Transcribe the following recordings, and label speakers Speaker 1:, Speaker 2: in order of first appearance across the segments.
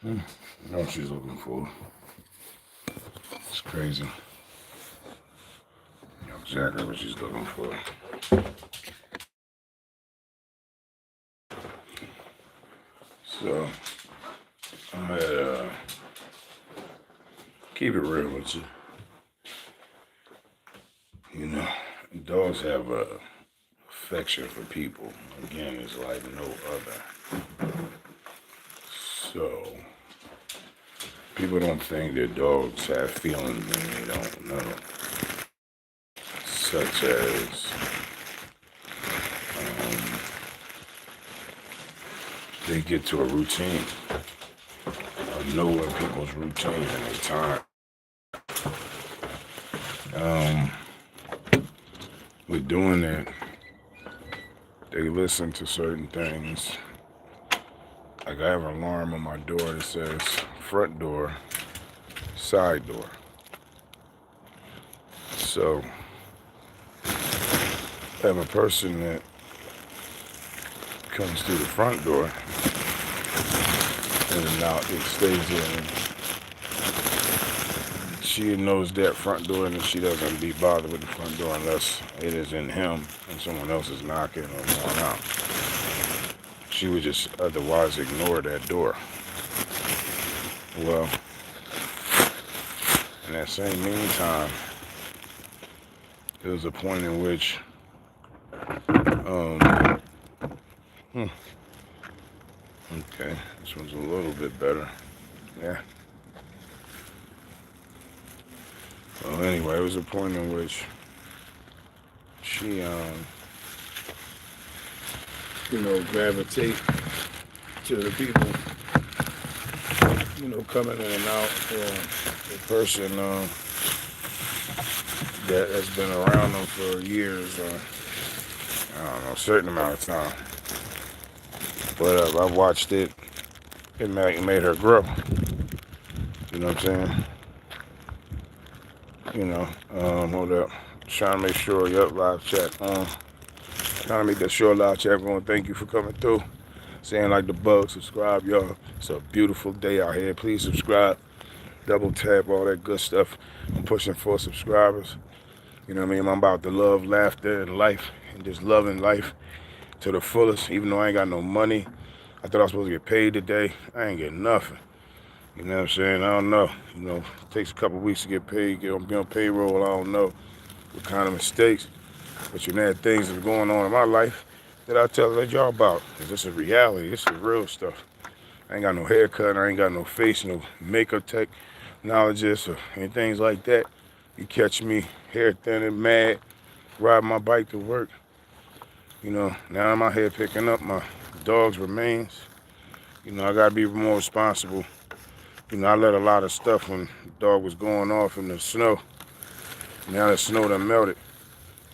Speaker 1: I know what she's looking for. It's crazy. You know exactly what she's looking for. So, I had, keep it real with you. You know, dogs have a affection for people. Again, it's like no other. So, people don't think that dogs have feelings and they don't know. Such as, they get to a routine. I know what people's routines and their time. With doing that, they listen to certain things. Like I have an alarm on my door that says front door, side door. So I have a person that comes through the front door and now it stays in. She knows that front door and she doesn't be bothered with the front door unless it is in him and someone else is knocking or going out. She would just otherwise ignore that door. Well, in that same meantime, there was a point in which okay, this one's a little bit better. Yeah. Well, anyway, it was a point in which she, gravitate to the people, coming in and out, the person that has been around them for years, or I don't know, a certain amount of time. But I watched it. It made her grow. You know what I'm saying? Hold up. Trying to make sure, live chat on. Trying to make that sure live chat going. Thank you for coming through. Saying like the bug, subscribe, y'all. It's a beautiful day out here. Please subscribe. Double tap, all that good stuff. I'm pushing for subscribers. You know what I mean? I'm about the love, laughter, and life. And just loving life to the fullest. Even though I ain't got no money. I thought I was supposed to get paid today. I ain't getting nothing. You know what I'm saying? I don't know. It takes a couple weeks to get paid, be on payroll. I don't know what kind of mistakes. But there things that are going on in my life that I let y'all about. Cause this is reality. This is real stuff. I ain't got no haircut. I ain't got no face, no makeup technologist or anything like that. You catch me hair thin and mad, riding my bike to work. Now I'm out here picking up my dog's remains. I gotta be more responsible. I let a lot of stuff when the dog was going off in the snow. Now the snow done melted.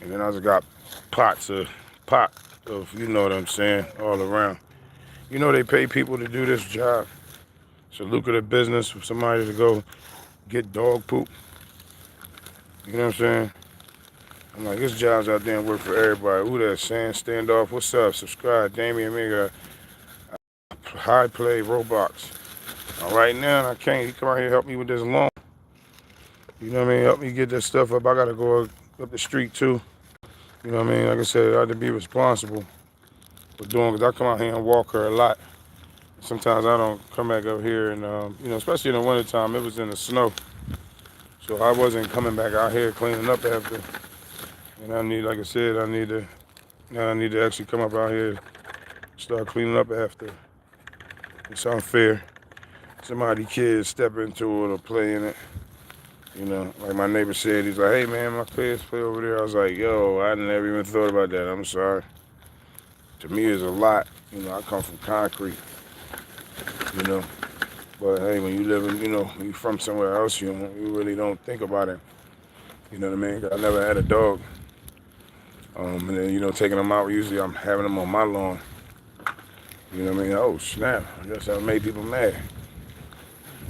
Speaker 1: And then I just got pot of, you know what I'm saying, all around. They pay people to do this job. It's a lucrative business for somebody to go get dog poop. You know what I'm saying? I'm like, this job's out there and work for everybody. Who that? Saying Standoff, what's up? Subscribe, Damian Mega, High Play, Roblox. Right now, I can't. He come out here and help me with this loan. You know what I mean? Help me get this stuff up. I gotta go up the street too. You know what I mean? Like I said, I have to be responsible for doing, because I come out here and walk her a lot. Sometimes I don't come back up here and, especially in the wintertime, it was in the snow. So I wasn't coming back out here cleaning up after. And I need, like I said, I need to actually come up out here and start cleaning up after. It's unfair. Somebody kids step into it or play in it. Like my neighbor said, he's like, hey man, my kids play over there. I was like, yo, I never even thought about that. I'm sorry. To me, it's a lot. I come from concrete. But hey, when you live in, when you from somewhere else, you really don't think about it. You know what I mean? I never had a dog. And then, taking them out, usually I'm having them on my lawn. You know what I mean? Oh, snap. I guess I made people mad.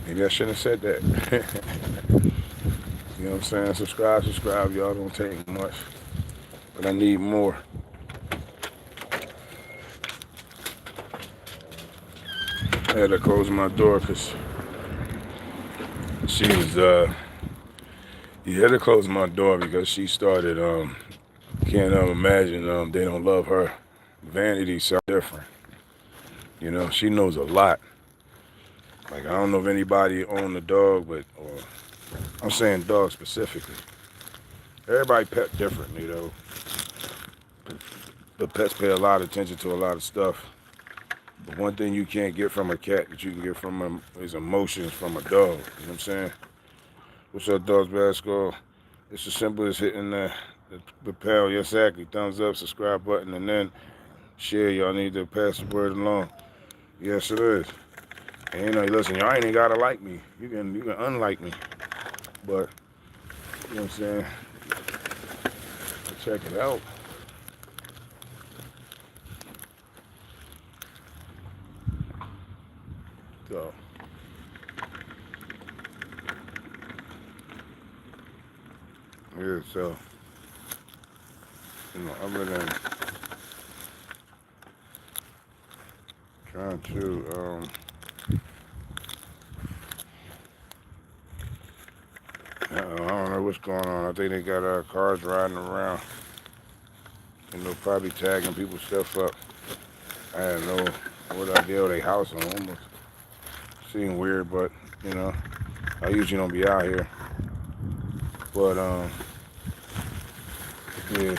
Speaker 1: Maybe I shouldn't have said that. You know what I'm saying? Subscribe, y'all. Don't take much. But I need more. had to close my door because she was, you had to close my door because she started, can't imagine, they don't love her. Vanity sounds different. You know, she knows a lot. Like, I don't know if anybody owned a dog, but, or I'm saying dog specifically. Everybody pet differently, though. But pets pay a lot of attention to a lot of stuff. But one thing you can't get from a cat that you can get from him is emotions from a dog. You know what I'm saying? What's up, Dogs Basketball? It's as simple as hitting the bell, yes, exactly. Thumbs up, subscribe button, and then share. Y'all need to pass the word along. Yes, it is. And you know, listen, y'all ain't even gotta like me. You can unlike me. But you know what I'm saying? Check it out. So yeah, so you know, other than trying to I don't know what's going on. I think they got cars riding around. You know, probably tagging people's stuff up. I don't know what idea of their house on. Almost seem weird, but you know, I usually don't be out here. But yeah.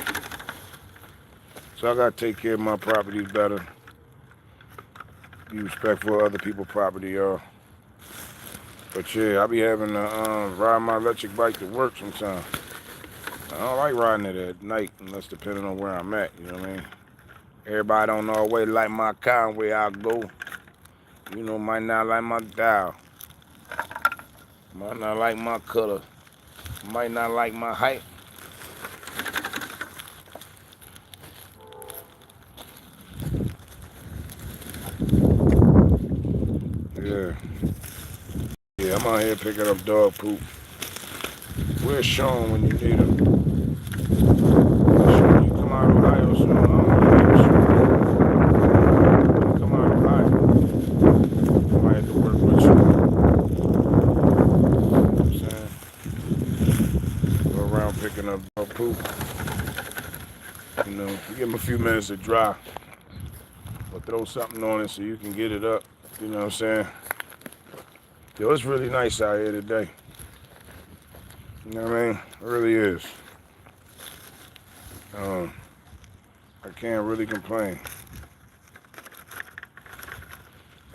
Speaker 1: So I gotta take care of my properties better. Be respectful of other people's property, y'all. But yeah, I be having to ride my electric bike to work sometimes. I don't like riding it at night unless depending on where I'm at, you know what I mean? Everybody don't always like my car and where I go. You know, might not like my dial. Might not like my color. Might not like my height. Yeah. Yeah, I'm out here picking up dog poop. Where's Sean when you need him? Sean, you come out of Ohio soon. I don't know. Come out of Ohio. I might have to work with you. You know what I'm saying? Go around picking up dog poop. You know, you give him a few minutes to dry. Or throw something on it so you can get it up. You know what I'm saying? Yo, it's really nice out here today. You know what I mean? It really is. I can't really complain.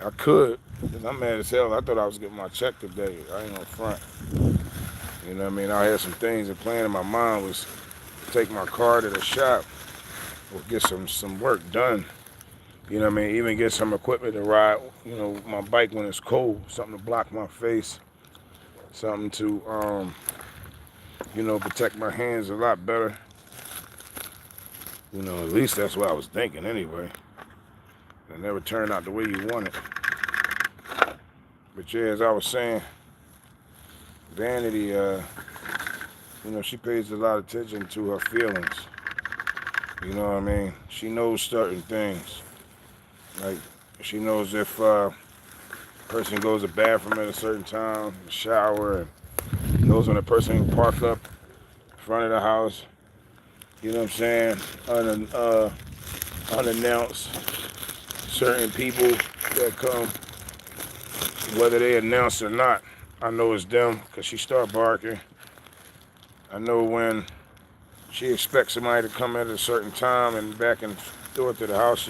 Speaker 1: I could, because I'm mad as hell. I thought I was getting my check today. I ain't gonna front. You know what I mean? I had some things and plan in my mind was to take my car to the shop or get some work done. You know what I mean? Even get some equipment to ride, you know, my bike when it's cold. Something to block my face. Something to, you know, protect my hands a lot better. You know, at least that's what I was thinking anyway. It never turned out the way you want it. But yeah, as I was saying, Vanity, you know, she pays a lot of attention to her feelings. You know what I mean? She knows certain things. Like, she knows if person goes to the bathroom at a certain time, shower, and knows when a person can park up in front of the house. You know what I'm saying? Unannounced. Certain people that come, whether they announce or not, I know it's them because she start barking. I know when she expects somebody to come at a certain time and back and forth to the house,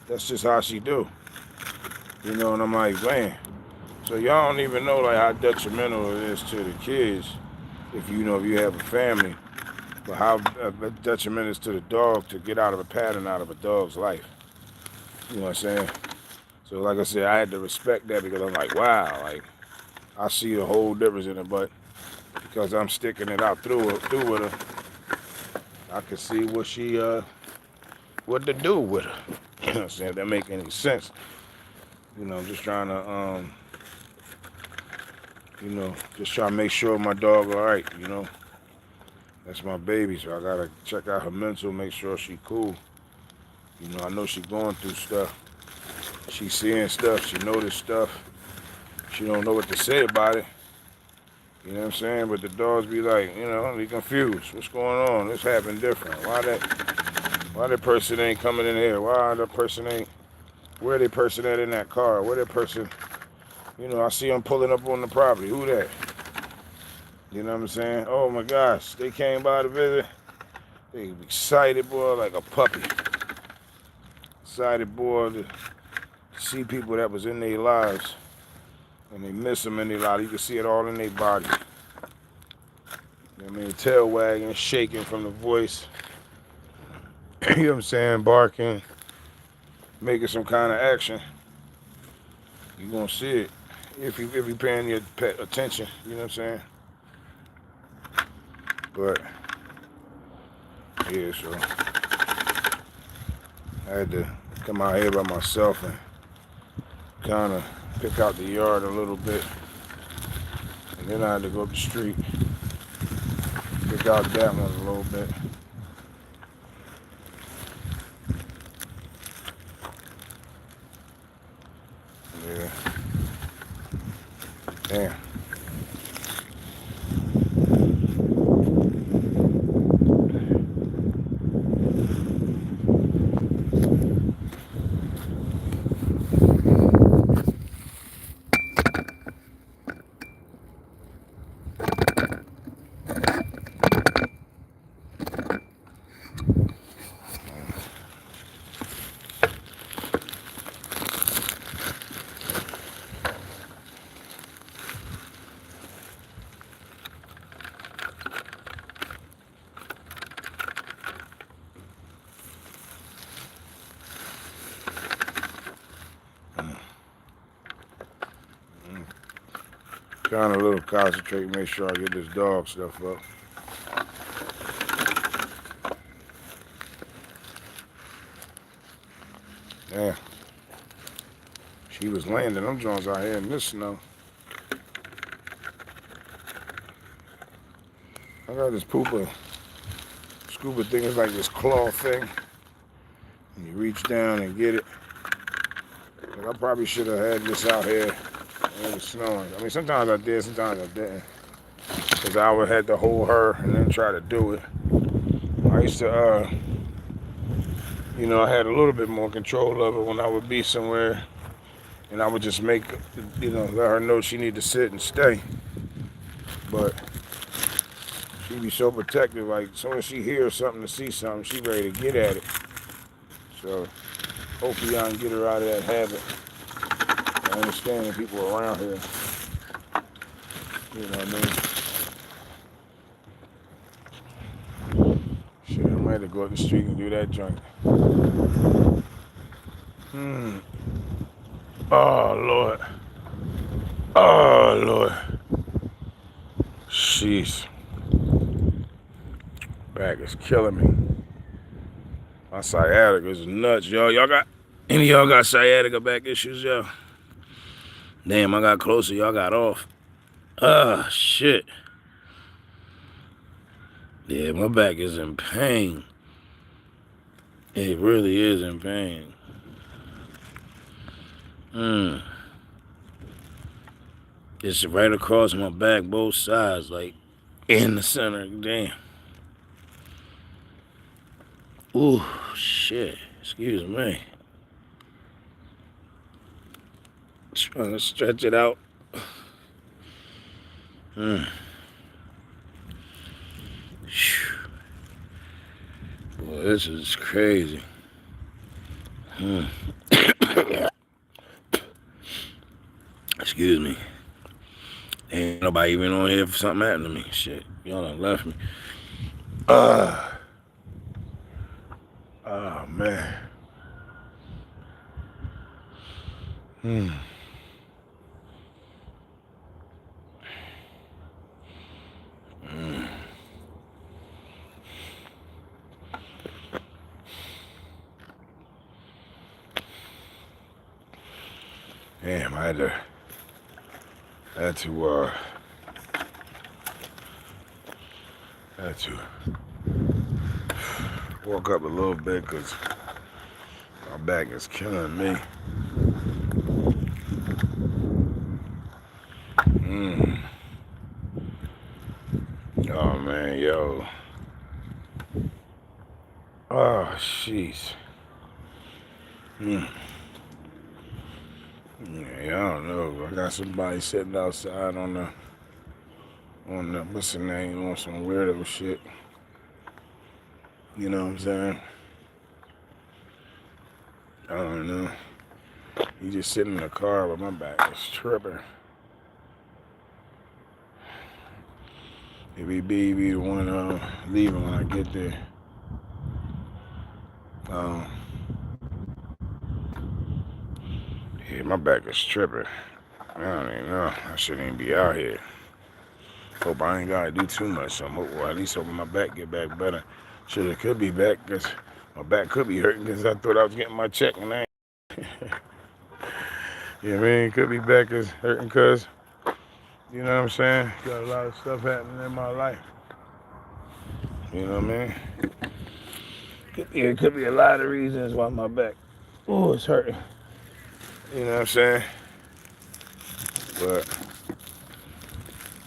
Speaker 1: that's just how she do. You know, and I'm like, man. So y'all don't even know like how detrimental it is to the kids if you have a family, but how detrimental it is to the dog to get out of a pattern out of a dog's life. You know what I'm saying? So like I said, I had to respect that because I'm like, wow, like I see the whole difference in it, but because I'm sticking it out through with her, I can see what to do with her. You know what I'm saying? If that make any sense. You know, I'm just trying to just try to make sure my dog all right, you know. That's my baby, so I gotta check out her mental, make sure she cool. You know, I know she going through stuff. She seeing stuff, she noticed stuff. She don't know what to say about it. You know what I'm saying? But the dogs be like, you know, be confused. What's going on? This happened different. Why that person ain't coming in here? Why that person ain't, where that person at in that car? Where that person, you know, I see them pulling up on the property. Who that? You know what I'm saying? Oh my gosh, they came by to visit. They excited, boy, like a puppy. Excited, boy, to see people that was in their lives. And they miss them in their lives. You can see it all in their body. You know what I mean? Tail wagging, shaking from the voice. You know what I'm saying? Barking, making some kind of action. You're going to see it if you're paying your pet attention. You know what I'm saying? But, yeah, so I had to come out here by myself and kind of pick out the yard a little bit. And then I had to go up the street, pick out that one a little bit. Yeah. Damn. Kind of a little concentrate, make sure I get this dog stuff up. Yeah. She was landing them joints out here in this snow. I got this scuba thing. It's like this claw thing. And you reach down and get it. But I probably should have had this out here when it was snowing. I mean, sometimes I did, sometimes I didn't. Because I would have to hold her and then try to do it. I used to, you know, I had a little bit more control of it when I would be somewhere. And I would just make, you know, let her know she need to sit and stay. But she be so protective, like as soon as she hears something to see something, she ready to get at it. So hopefully I can get her out of that habit. I understand the people around here. You know what I mean? Shit, I might have to go up the street and do that joint. Oh, Lord. Oh, Lord. Jeez. Back is killing me. My sciatica is nuts, y'all. Any of y'all got sciatica back issues, y'all? Damn, I got closer, y'all got off. Shit. Yeah, my back is in pain. It really is in pain. It's right across my back, both sides, like in the center. Damn. Ooh, shit. Excuse me. Trying to stretch it out. Boy, this is crazy. Excuse me. Ain't nobody even on here for something happened to me. Shit, y'all done left me. Oh, man. Damn, I had to walk up a little bit because my back is killing me. Jeez. Yeah, I don't know. I got somebody sitting outside on the what's the name, on some weirdo shit. You know what I'm saying? I don't know. He just sitting in the car, but my back is tripping. If he be the one leaving when I get there. Yeah, my back is tripping. I don't even know. I shouldn't even be out here. Hope I ain't gotta do too much. So at least hope my back get back better. Shit, it could be back because my back could be hurting because I thought I was getting my check and I ain't. You know what I mean? Could be back is hurting because, you know what I'm saying? Got a lot of stuff happening in my life. You know what I mean? It could be a lot of reasons why my back, is hurting. You know what I'm saying? But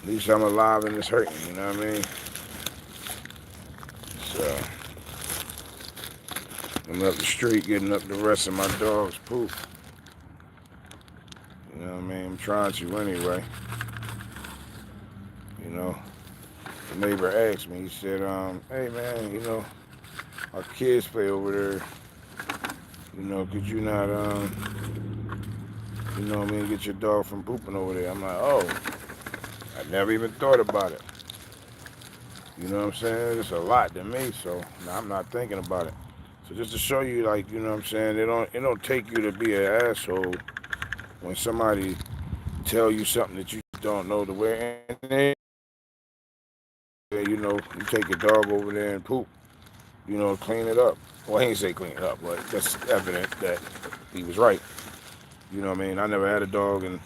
Speaker 1: at least I'm alive and it's hurting, you know what I mean? So I'm up the street getting up the rest of my dog's poop. You know what I mean? I'm trying to anyway. You know, the neighbor asked me, he said, hey man, you know, our kids play over there. You know, could you not, you know what I mean, get your dog from pooping over there? I'm like, oh, I never even thought about it. You know what I'm saying? It's a lot to me, so I'm not thinking about it. So just to show you, like, you know what I'm saying, it don't take you to be an asshole when somebody tell you something that you don't know the way. And you know, you take your dog over there and poop. You know, clean it up. Well, he didn't say clean it up, but that's evident that he was right. You know what I mean? I never had a dog, and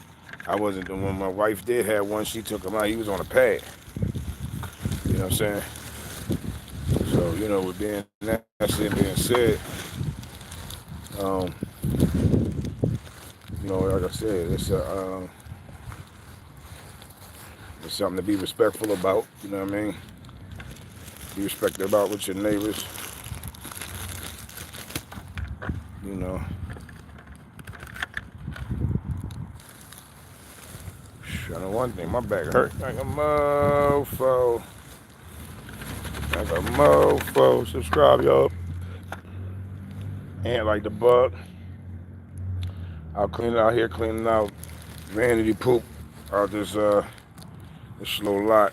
Speaker 1: I wasn't the one. My wife did have one. She took him out. He was on a pad. You know what I'm saying? So, you know, with being said, you know, like I said, it's something to be respectful about. You know what I mean? Be respectful about with your neighbors. You know. I know one thing, my back hurt like a mofo. Like a mofo. Subscribe, y'all. And like the bug. I'll clean it out here, cleaning out vanity poop out this little lot.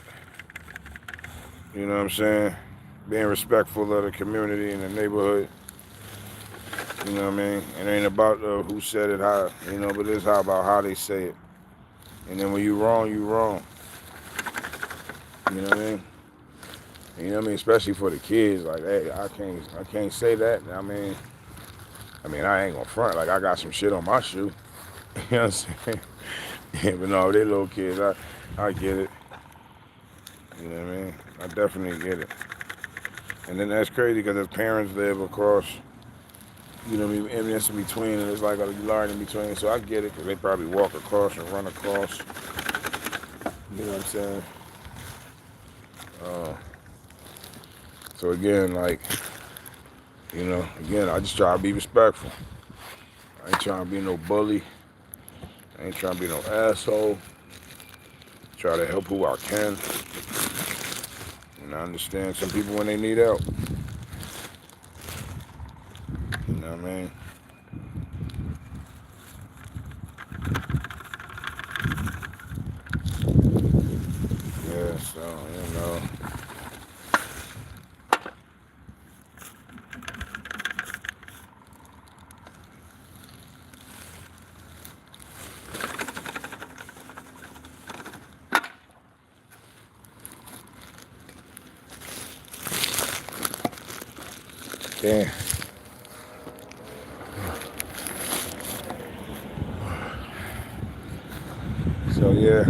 Speaker 1: You know what I'm saying? Being respectful of the community and the neighborhood. You know what I mean? It ain't about who said it how, you know, but it's about how they say it. And then when you wrong, you wrong. You know what I mean? You know what I mean? Especially for the kids, like, hey, I can't say that. I mean, I ain't gonna front. Like, I got some shit on my shoe. You know what I'm saying? Yeah, but no, they little kids, I get it. You know what I mean? I definitely get it. And then that's crazy because his parents live across, you know what I mean, it's in between, and it's like a line in between. So I get it because they probably walk across and run across. You know what I'm saying? So again, like, you know, I just try to be respectful. I ain't trying to be no bully. I ain't trying to be no asshole. Try to help who I can. And I understand some people when they need help. You know what I mean? Yeah, so, you know. Damn. So yeah.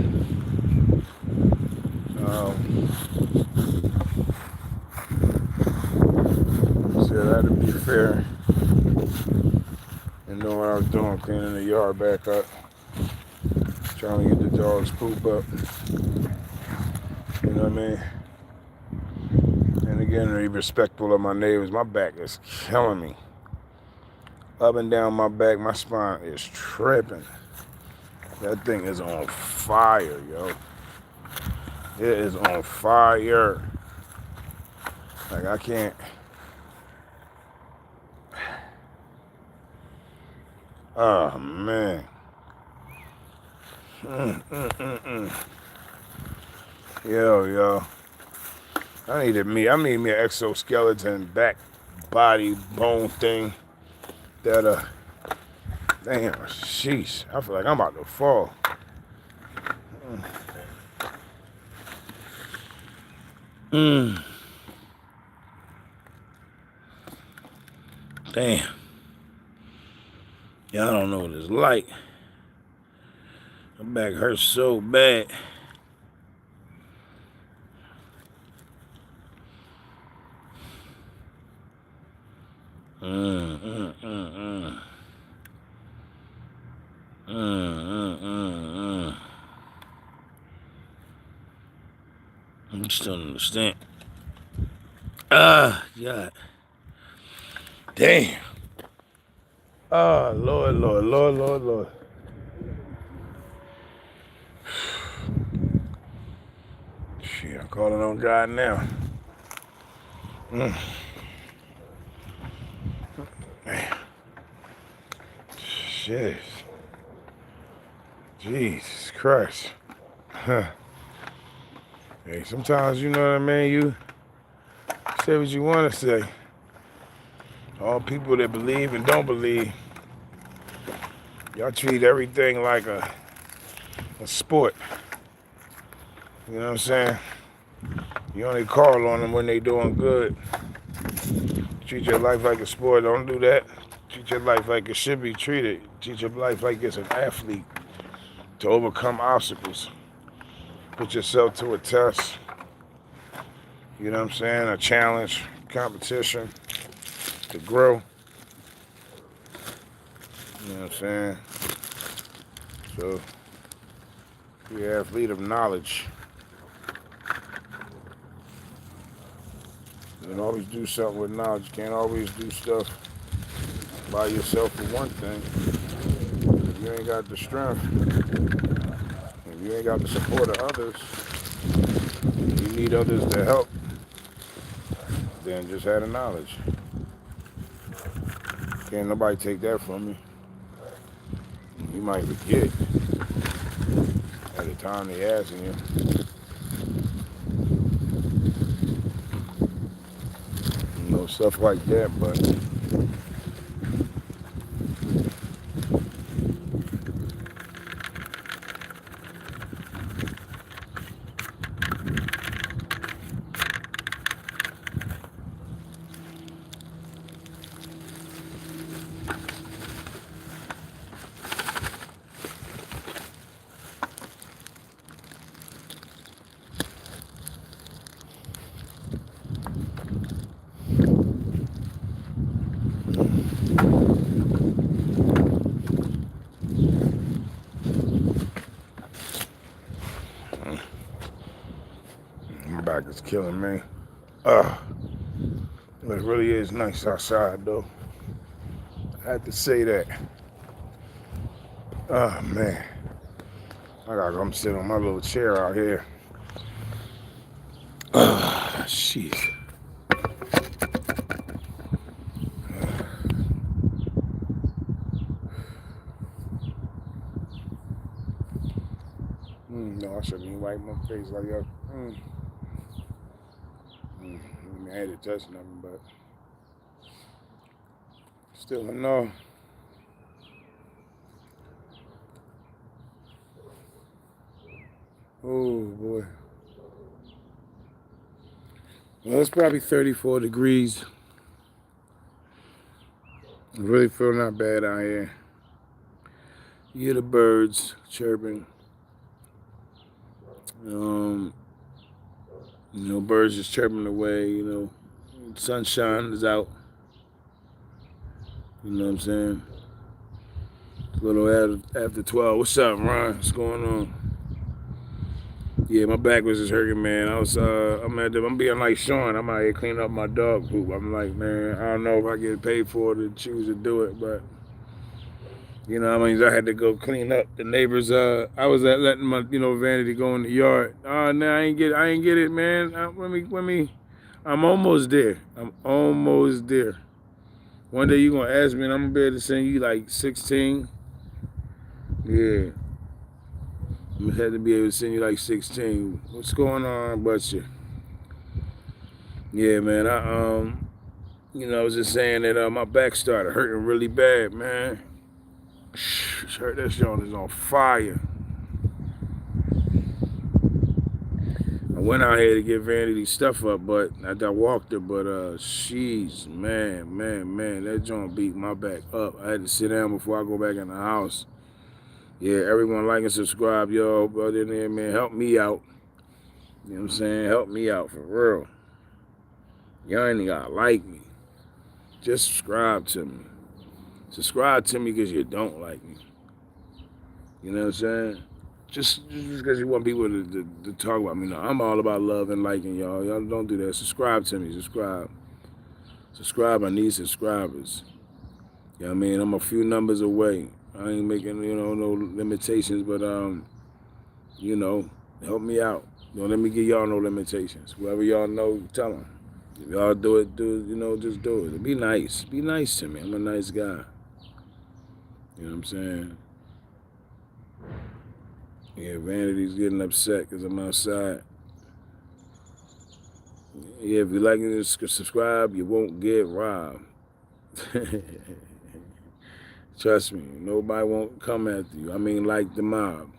Speaker 1: Said I had to be fair and know what I was doing, cleaning the yard back up, trying to get the dog's poop up. You know what I mean? And again, to be respectful of my neighbors. My back is killing me. Up and down my back, my spine is tripping. That thing is on fire, yo. It is on fire. Like, I can't. Oh, man. Yo. I need me an exoskeleton back body bone thing that damn, sheesh. I feel like I'm about to fall. Damn. Y'all don't know what it's like. My back hurts so bad. I just don't understand. God. Damn. Lord. Shit, I'm calling on God now. Man. Shit. Jesus Christ. Huh. Hey, sometimes, you know what I mean? You say what you want to say. All people that believe and don't believe, y'all treat everything like a sport. You know what I'm saying? You only call on them when they doing good. Treat your life like a sport. Don't do that. Treat your life like it should be treated. Treat your life like it's an athlete to overcome obstacles. Put yourself to a test. You know what I'm saying? A challenge, competition to grow. You know what I'm saying? So, be an athlete of knowledge. You can always do something with knowledge. You can't always do stuff by yourself for one thing. If you ain't got the strength, if you ain't got the support of others, you need others to help, then just have the knowledge. Can't nobody take that from you. You might forget at the time they asking you. You know, stuff like that, but my back is killing me. It really is nice outside, though. I had to say that. Oh, man. I gotta come sit on my little chair out here. Jeez. No, I shouldn't even wipe my face like that. I had to touch nothing, but still, no. Oh, boy. Well, it's probably 34 degrees. I really feel not bad out here. You hear the birds chirping. Birds just chirping away, Sunshine is out. You know what I'm saying? It's a little after 12. What's up, Ron? What's going on? Yeah, my back was just hurting, man. I'm being like Sean. I'm out here cleaning up my dog poop. I'm like, man, I don't know if I get paid for it to choose to do it, but you know, what I mean, I had to go clean up the neighbors. I was letting my, vanity go in the yard. Oh, no, I ain't get it, man. Let me. I'm almost there. I'm almost there. One day you gonna ask me, and I'm gonna be able to send you like 16. Yeah, I'm gonna have to be able to send you like 16. What's going on, Butcher? Yeah, man. I was just saying that my back started hurting really bad, man. That joint is on fire. I went out here to get Vanity stuff up, but I walked her, but she's man, that joint beat my back up. I had to sit down before I go back in the house. Yeah, everyone like and subscribe, y'all. But in there, man, help me out. You know what I'm saying? Help me out for real. Y'all ain't gotta like me. Just subscribe to me. Subscribe to me because you don't like me. You know what I'm saying? Just because you want people to talk about me. No, I'm all about love and liking y'all. Y'all don't do that. Subscribe to me. Subscribe. Subscribe. I need subscribers. You know what I mean? I'm a few numbers away. I ain't making, no limitations, but, help me out. Don't let me give y'all no limitations. Whoever y'all know, tell them. If y'all do it, just do it. Be nice. Be nice to me. I'm a nice guy. You know what I'm saying? Yeah, Vanity's getting upset because I'm outside. Yeah, if you like it, subscribe, you won't get robbed. Trust me, nobody won't come after you. I mean, like the mob.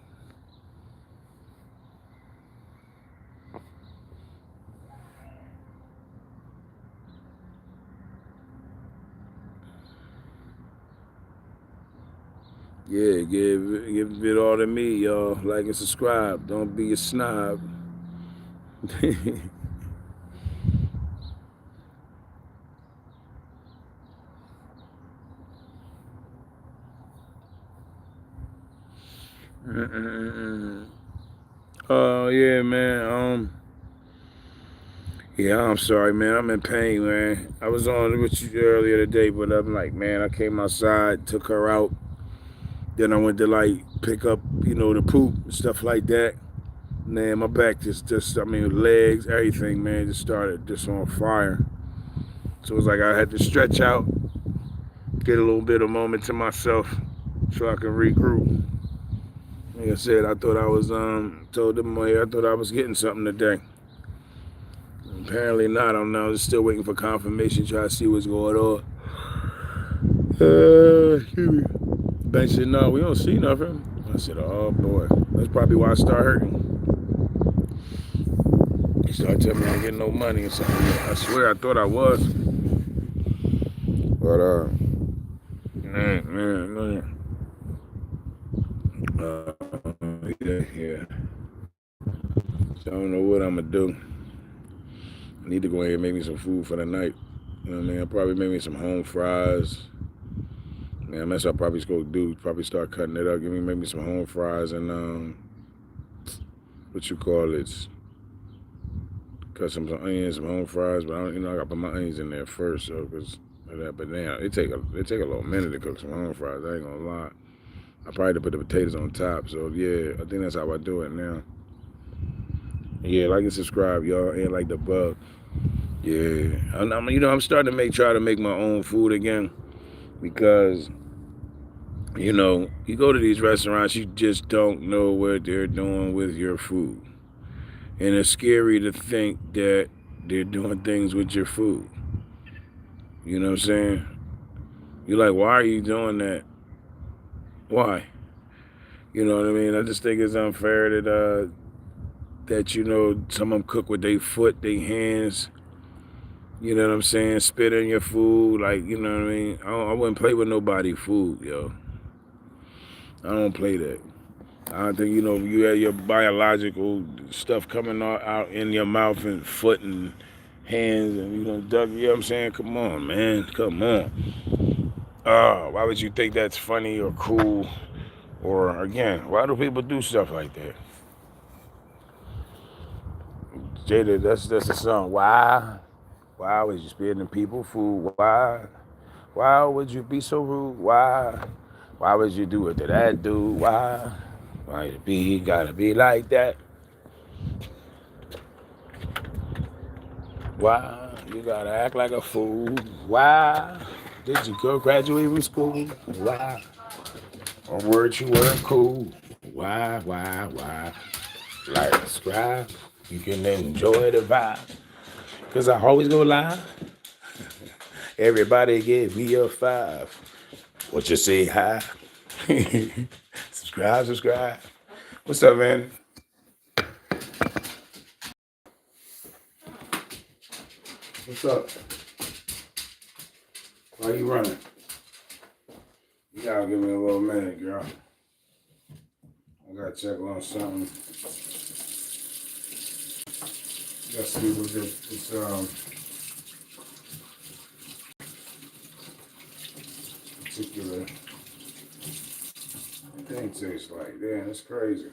Speaker 1: Yeah, give it all to me, y'all. Like and subscribe. Don't be a snob. Yeah, man. Yeah, I'm sorry, man. I'm in pain, man. I was on with you earlier today, but I'm like, man, I came outside, took her out. Then I went to like pick up, the poop and stuff like that. Man, my back legs, everything, man, just started just on fire. So it was like I had to stretch out, get a little bit of moment to myself so I can regroup. Like I said, I thought I was told them I thought I was getting something today. Apparently not. I'm now just still waiting for confirmation, try to see what's going on. Excuse me. Ben said, no, we don't see nothing. I said, oh boy, that's probably why I start hurting. He started telling me I ain't getting no money or something. I swear I thought I was. But man. Yeah. So I don't know what I'm gonna do. I need to go ahead and make me some food for the night. You know what I mean? I'll probably make me some home fries. Man, that's what I'll probably go do. Probably start cutting it up. Make me some home fries and what you call it? Cut some onions, some home fries. But I gotta put my onions in there first, so but now it take a little minute to cook some home fries. I ain't gonna lie. I probably put the potatoes on top. So yeah, I think that's how I do it now. Yeah, like and subscribe, y'all, and like the bug. Yeah, I'm starting to try to make my own food again because, you go to these restaurants, you just don't know what they're doing with your food, and it's scary to think that they're doing things with your food. You know what I'm saying? You're like, why are you doing that? Why? You know what I mean? I just think it's unfair that some of them cook with their foot, their hands. You know what I'm saying? Spit in your food, like, you know what I mean? I wouldn't play with nobody's food, yo. I don't play that. I don't think, you have your biological stuff coming out in your mouth and foot and hands and, you know what I'm saying? Come on, man. Come on. Why would you think that's funny or cool? Or, again, why do people do stuff like that? Jada, that's the song. Why was you spitting people food? Why would you be so rude? Why would you do it to that dude? Why it be gotta be like that? Why you gotta act like a fool? Why did you go graduate from school? Why? On words you weren't cool. Why? Like subscribe, you can enjoy the vibe. Cause I always go live. Everybody give me a 5. What you say hi? Subscribe. What's up, man? What's up? Why you running? You gotta give me a little minute, girl. I gotta check on something. Let's see what this particular thing tastes like. Damn, it's crazy.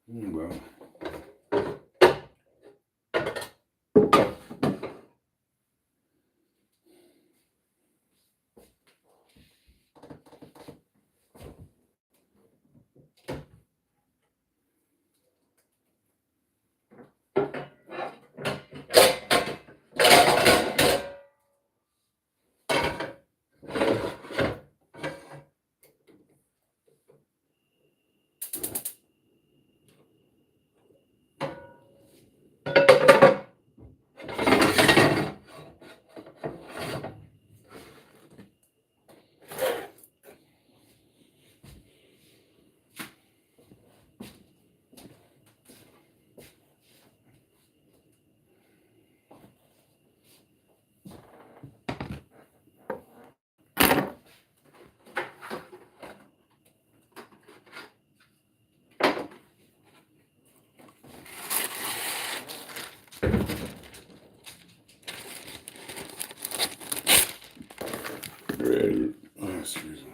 Speaker 1: Well. Ready. Excuse me.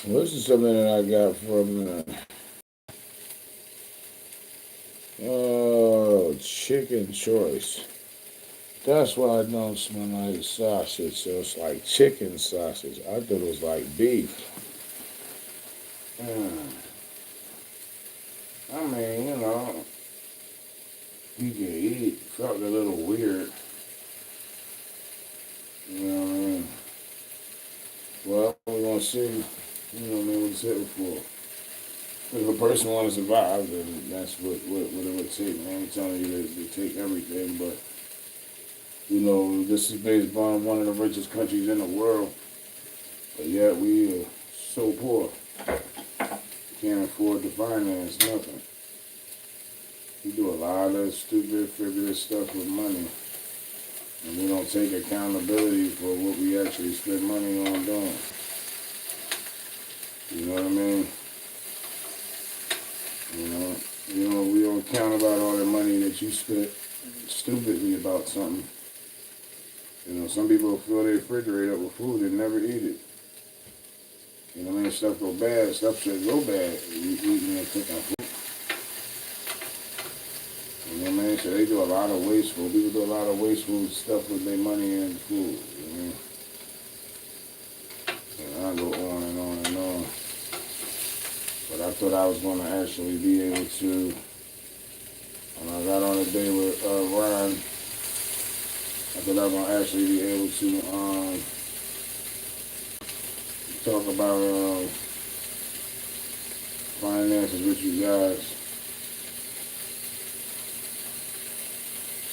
Speaker 1: Well, this is something that I got from Chicken Choice. That's why I don't smell like sausage. So it's like chicken sausage. I thought it was like beef. I mean, you can eat. Felt a little weird. You know what I mean? Well, we're gonna see. You know what I mean? What it's hitting for. If a person wants to survive, then that's what it would take. I ain't telling you to take everything, but this is based on one of the richest countries in the world, but yet we are so poor. Can't afford to finance nothing. We do a lot of stupid, frivolous stuff with money, and we don't take accountability for what we actually spend money on doing. You know what I mean? We don't count about all the money that you spent stupidly about something. Some people fill their refrigerator up with food and never eat it. You know what I mean? Stuff go bad. Stuff should go bad. You eating and cooking food. You know what I mean? So they do a lot of wasteful. People do a lot of wasteful stuff with their money and food. You know what I mean? And I go on and on and on. But I thought I was going to actually be able to, when I got on a day with Ron, I thought I was going to actually be able to talk about finances with you guys.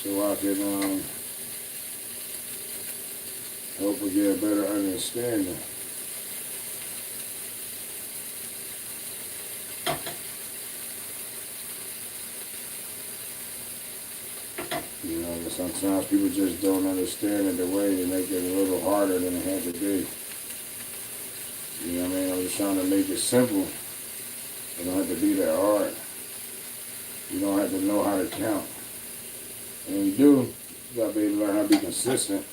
Speaker 1: So I can help her get a better understanding. Sometimes people just don't understand it the way they make it a little harder than it had to be. You know what I mean? I'm just trying to make it simple. It don't have to be that hard. You don't have to know how to count. And when you do, you gotta be able to learn how to be consistent.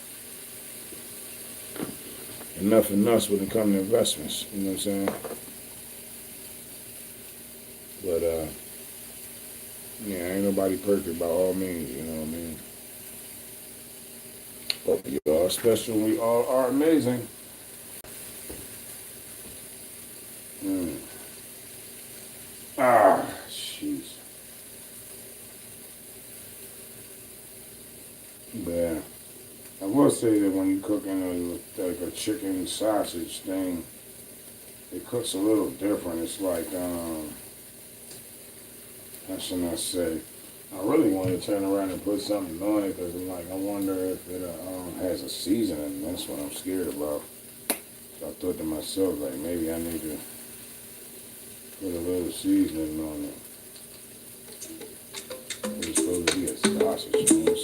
Speaker 1: And nothing else when it comes to investments. You know what I'm saying? But ain't nobody perfect by all means, you know what I mean? But we are special, we all are amazing. Jeez. Yeah. I will say that when you're cooking a chicken sausage thing, it cooks a little different. It's like, how should I say? I really want to turn around and put something on it because I'm like, I wonder if it has a seasoning. That's what I'm scared about. So I thought to myself, like, maybe I need to put a little seasoning on it. It's supposed to be a sausage, you know what I'm